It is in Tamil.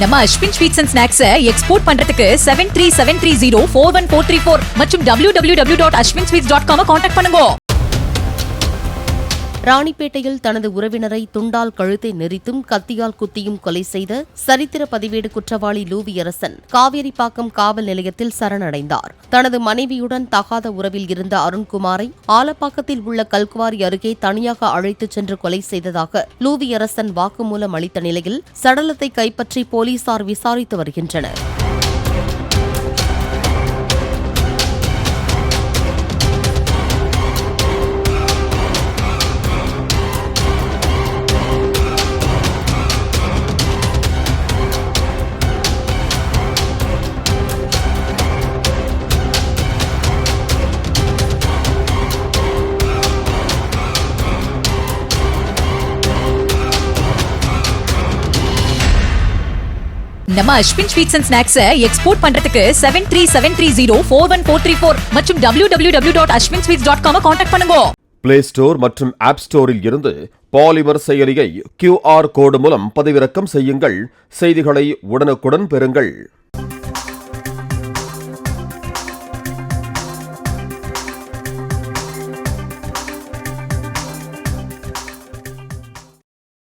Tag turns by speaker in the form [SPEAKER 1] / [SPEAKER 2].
[SPEAKER 1] நம்ம Ashwin sweets and snacks export பண்றதுக்கு 7373041434 மற்றும் www.ashwinsweets.com கான்டாக்ட் பண்ணுங்க.
[SPEAKER 2] ராணிப்பேட்டையில் தனது உறவினரை துண்டால் கழுத்தை நெரித்தும் கத்தியால் குத்தியும் கொலை செய்த சரித்திர பதிவேடு குற்றவாளி லூவியரசன் காவேரிப்பாக்கம் காவல் நிலையத்தில் சரணடைந்தார். தனது மனைவியுடன் தகாத உறவில் இருந்த அருண்குமாரை ஆலப்பாக்கத்தில் உள்ள கல்குவாரி அருகே தனியாக அழைத்துச் சென்று கொலை செய்ததாக லூவியரசன் வாக்குமூலம் அளித்த நிலையில் சடலத்தை கைப்பற்றி போலீசார் விசாரித்து வருகின்றனர்.
[SPEAKER 1] நம்ம Ashwin sweets and snacks export பண்றதுக்கு 7373041434 மற்றும் www.ashwinsweets.com கான்டாக்ட் பண்ணுங்க.
[SPEAKER 3] பிளே ஸ்டோர் மற்றும் ஆப் ஸ்டோரில் இருந்து பாலிமர் செயலியை QR கோடு மூலம் பதிவிறக்கம் செய்யுங்கள். செய்திகளை உடனுக்குடன் பெறுங்கள்.